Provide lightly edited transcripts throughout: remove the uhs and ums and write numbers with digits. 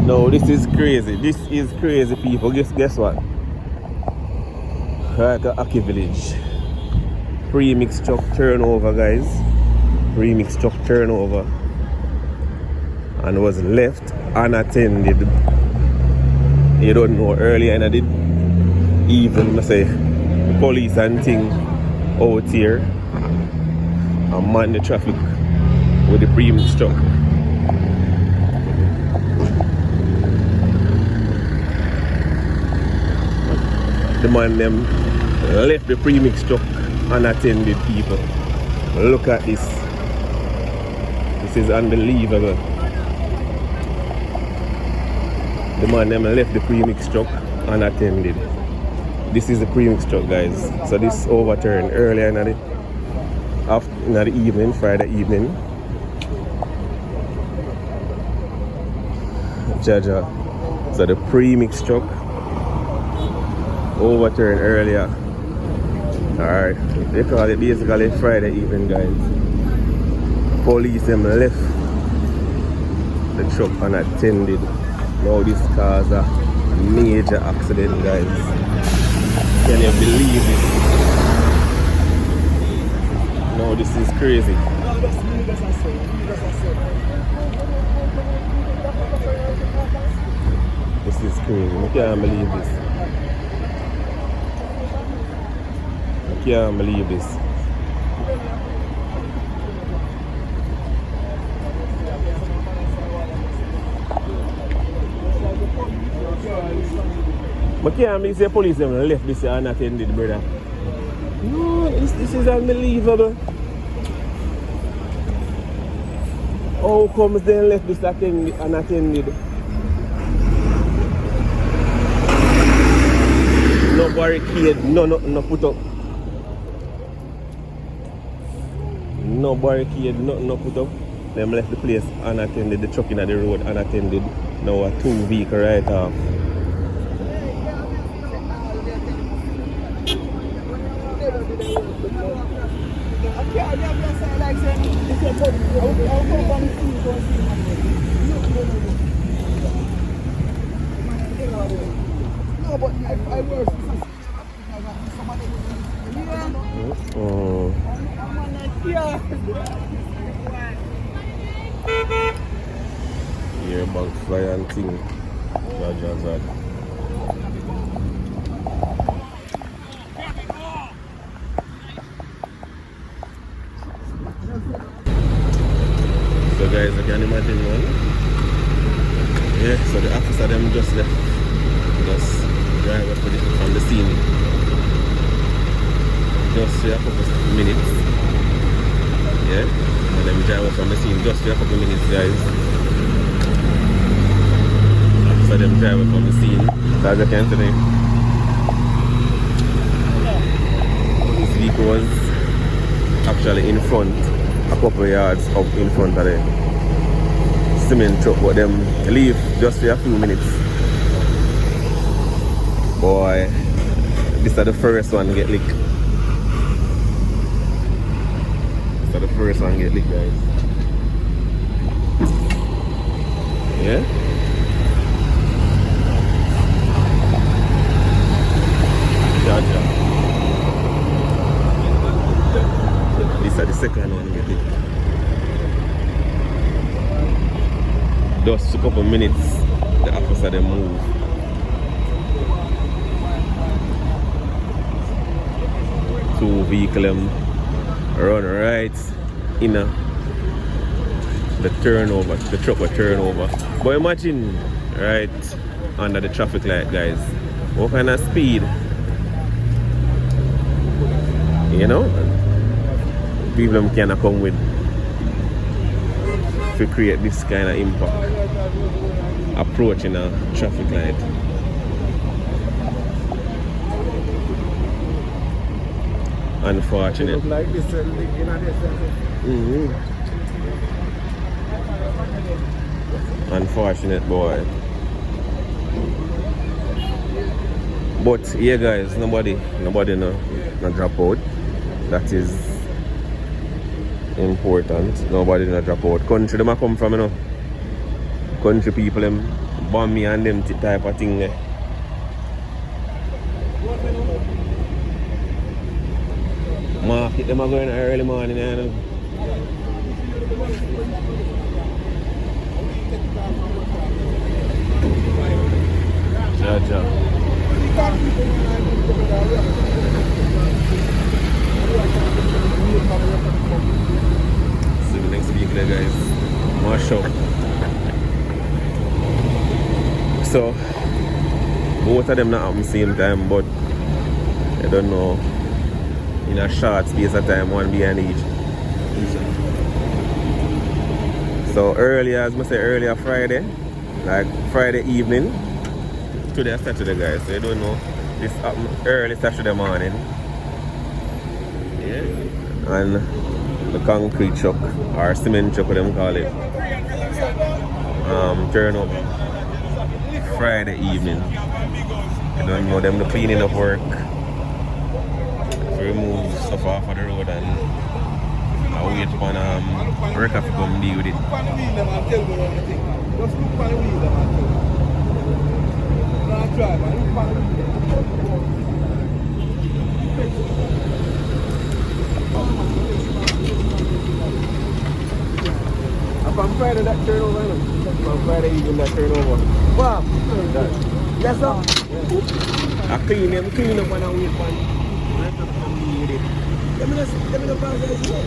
No, this is crazy. This is crazy, people. Guess what? Right at Ackee village. Pre-mix truck turnover, guys. Pre-mix truck turnover. And was left unattended. You don't know, earlier and I did even say police and thing out here and man the traffic with the premium truck. The man them left the premix truck unattended, people. Look at this. This is unbelievable. The man them left the premix truck unattended. This is the premix truck, guys. So this overturned earlier in the evening, Friday evening. Jaja. So the premix truck overturned earlier. Alright. They call it basically Friday evening, guys. Police them left the truck unattended. Now this caused a major accident, guys. Can you believe it? No, this is crazy. This is crazy. I can't believe this. I can't believe this. I can't believe the police have left this unattended, brother. No, this is unbelievable. How comes they left this unattended? No barricade, no put up. No barricade, no put up. Them left the place unattended, the truck in the road unattended. Now a 2 vehicle right off. Earbag fly and thing. Jazz. So guys, I can imagine one. Yeah, so the officer them just left. Just drive up from the scene. Just for a couple of minutes. Yeah, and then drive up from the scene just for a couple of minutes, guys. After them drive up from the scene. So as you can see, this vehicle was actually in front, a couple of yards up in front of the cement truck, but them leave just for a few minutes. Boy, this is the first one get licked. This is the first one get licked, guys. Yeah? Gotcha. This is the second one get licked. Just a couple minutes, the officer they move. Two vehicles run right in the turnover, the truck will turn over. But imagine right under the traffic light, guys. What kind of speed? You know? People can come with to create this kind of impact approaching a traffic light. Unfortunate. Unfortunate, boy. But yeah, guys, nobody no drop out. That is important. Nobody no drop out. Country them a come from, you know. country people them bomb me and them type of thing there. Market them are going early morning, you know. Ja. See you next week there, guys. More show. So both of them not at the same time, but I don't know, in a short space of time, one behind each. So earlier, as I say, earlier Friday, like Friday evening, today is Saturday, guys, so you don't know, this happened early Saturday morning. Yeah. And the concrete truck, or cement truck, what them call it, turn up Friday evening. I don't know, them the cleaning of work, remove stuff off of the road, and I wait for wrecker to come deal with it. From Friday that turnover, from Friday even that turnover. Wow! Yes, sir. I clean up and I wait for wrecker to come deal with it. Let me know pass that shit.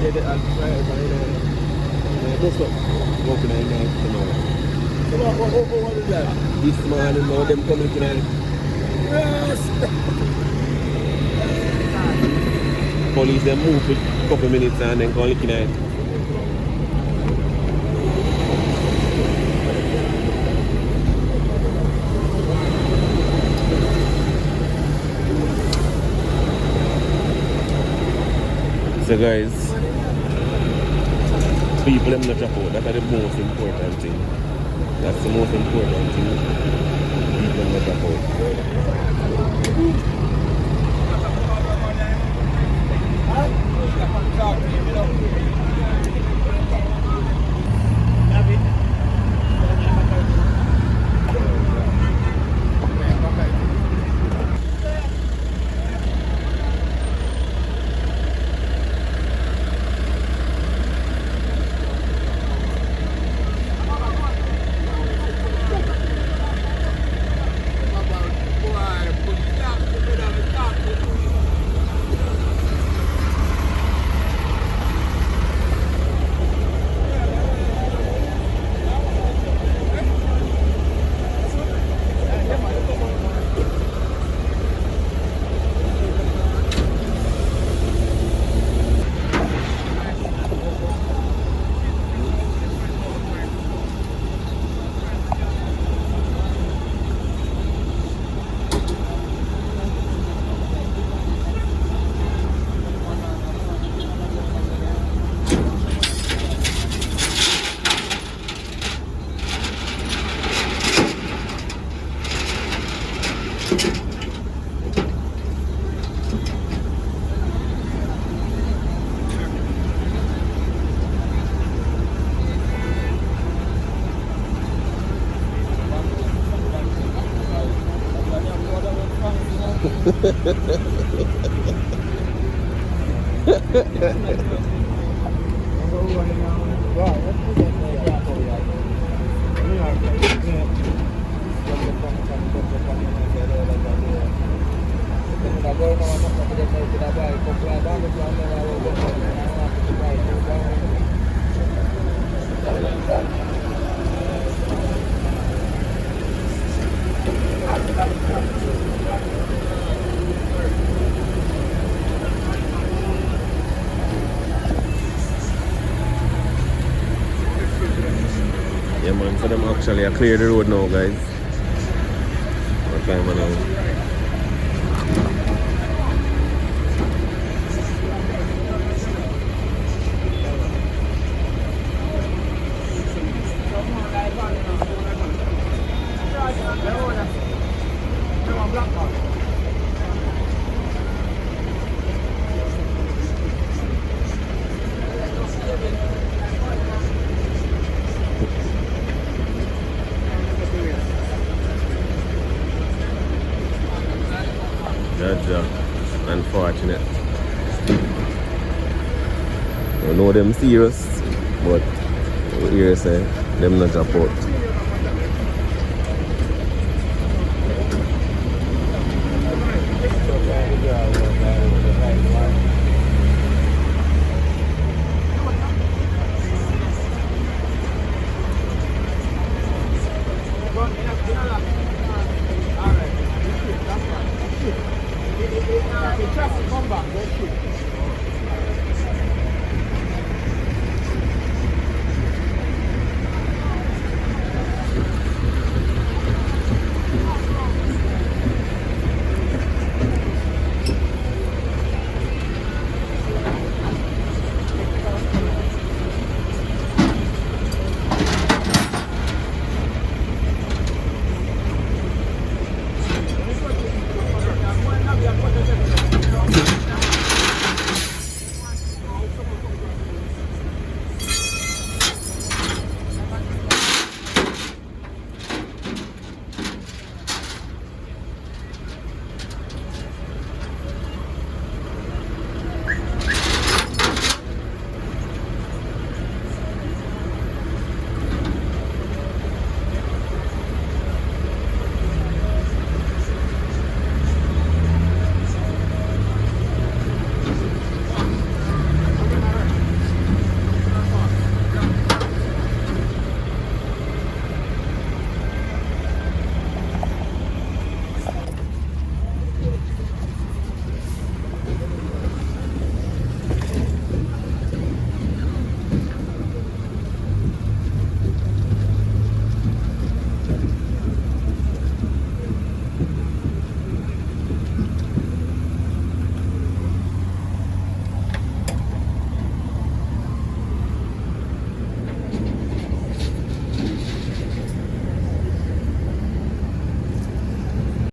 Yeah, the Friday, this one. Walking at night tomorrow. What is that? This morning now, them come looking at it. Yes! Police, them move for a couple minutes and then come looking at it. So guys, people them not drop out. That's the most important thing. That's the most important thing. People not drop Yeah man, so them actually I clear the road now, guys. What time now? Jaja, unfortunate. I know them serious, but here say them not drop out.